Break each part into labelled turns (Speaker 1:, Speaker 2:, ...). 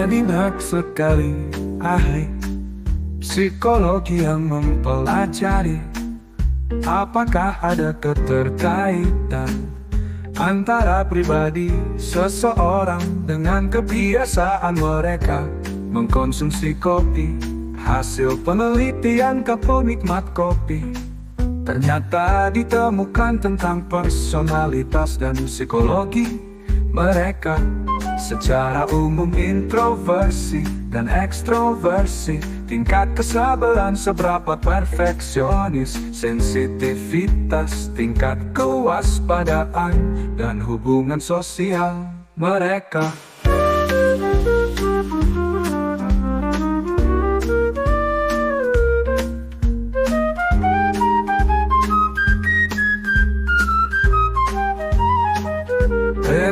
Speaker 1: Enak sekali ahli psikologi yang mempelajari apakah ada keterkaitan antara pribadi seseorang dengan kebiasaan mereka mengkonsumsi kopi. Hasil penelitian penikmat kopi, ternyata ditemukan tentang personalitas dan psikologi mereka. Secara umum introversi dan ekstroversi, tingkat kesabaran seberapa perfeksionis, sensitivitas, tingkat kewaspadaan, dan hubungan sosial mereka.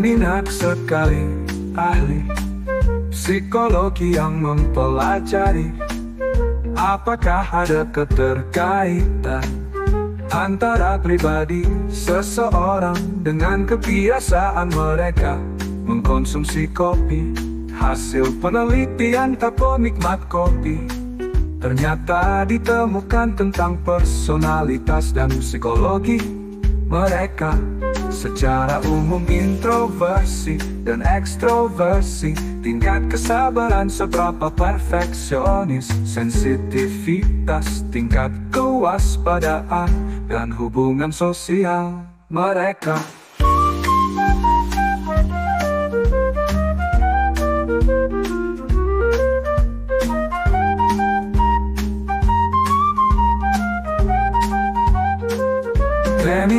Speaker 1: Enak sekali ahli psikologi yang mempelajari apakah ada keterkaitan antara pribadi seseorang dengan kebiasaan mereka mengkonsumsi kopi. Hasil penelitian penikmat kopi, ternyata ditemukan tentang personalitas dan psikologi mereka. Secara umum introversi dan ekstroversi, tingkat kesabaran seberapa perfeksionis, sensitivitas, tingkat kewaspadaan, dan hubungan sosial mereka.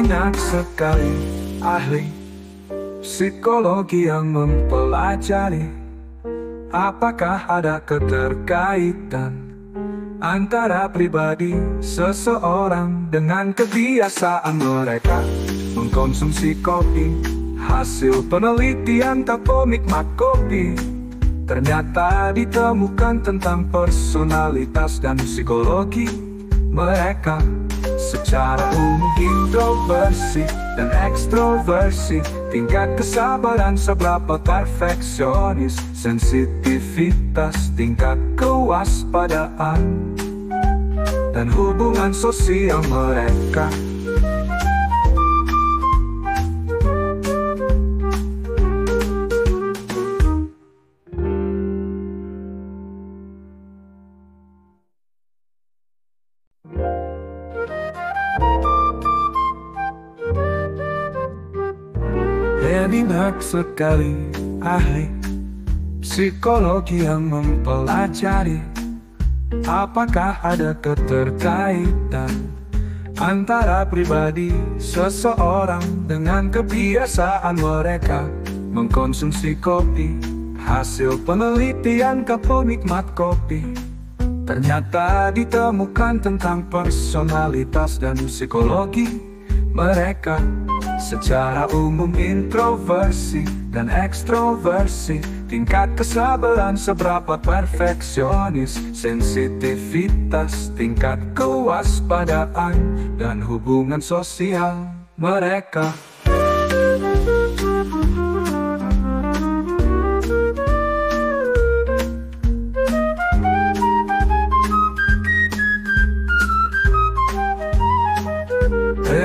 Speaker 1: Enak sekali ahli psikologi yang mempelajari apakah ada keterkaitan antara pribadi seseorang dengan kebiasaan mereka mengkonsumsi kopi. Hasil penelitian penikmat kopi, ternyata ditemukan tentang personalitas dan psikologi mereka. Secara umum introversi dan ekstroversi, tingkat kesabaran seberapa perfeksionis, sensitivitas, tingkat kewaspadaan, dan hubungan sosial mereka. Enak sekali ahli psikologi yang mempelajari apakah ada keterkaitan antara pribadi seseorang dengan kebiasaan mereka mengkonsumsi kopi. Hasil penelitian penikmat kopi, ternyata ditemukan tentang personalitas dan psikologi mereka. Secara umum introversi dan ekstroversi, tingkat kesabaran seberapa perfeksionis, sensitivitas, tingkat kewaspadaan, dan hubungan sosial mereka.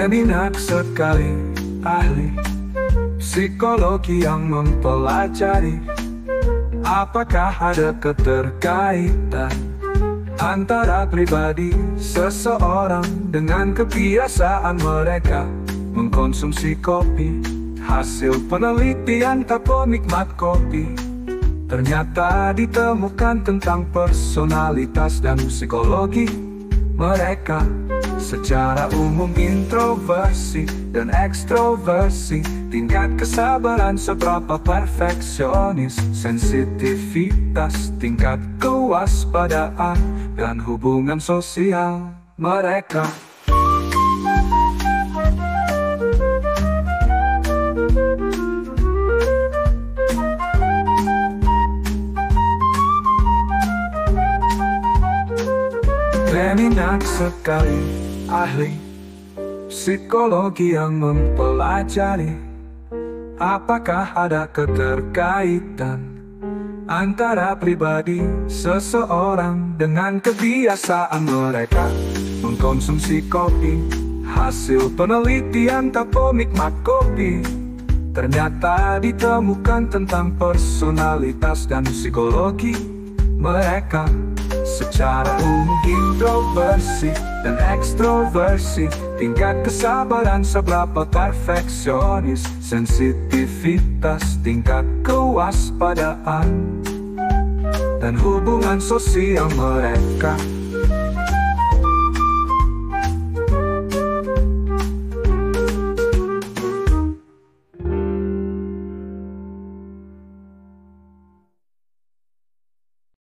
Speaker 1: Enak sekali ahli psikologi yang mempelajari apakah ada keterkaitan antara pribadi seseorang dengan kebiasaan mereka mengkonsumsi kopi. Hasil penelitian penikmat kopi, ternyata ditemukan tentang personalitas dan psikologi mereka. Secara umum introversi dan ekstroversi, tingkat kesabaran seberapa perfeksionis, sensitivitas, tingkat kewaspadaan, dan hubungan sosial mereka. Enak sekali ahli psikologi yang mempelajari apakah ada keterkaitan antara pribadi seseorang dengan kebiasaan mereka mengkonsumsi kopi. Hasil penelitian penikmat kopi ternyata ditemukan tentang personalitas dan psikologi mereka. Secara umum introversi dan ekstroversi, tingkat kesabaran seberapa perfeksionis, sensitivitas, tingkat kewaspadaan, dan hubungan sosial mereka.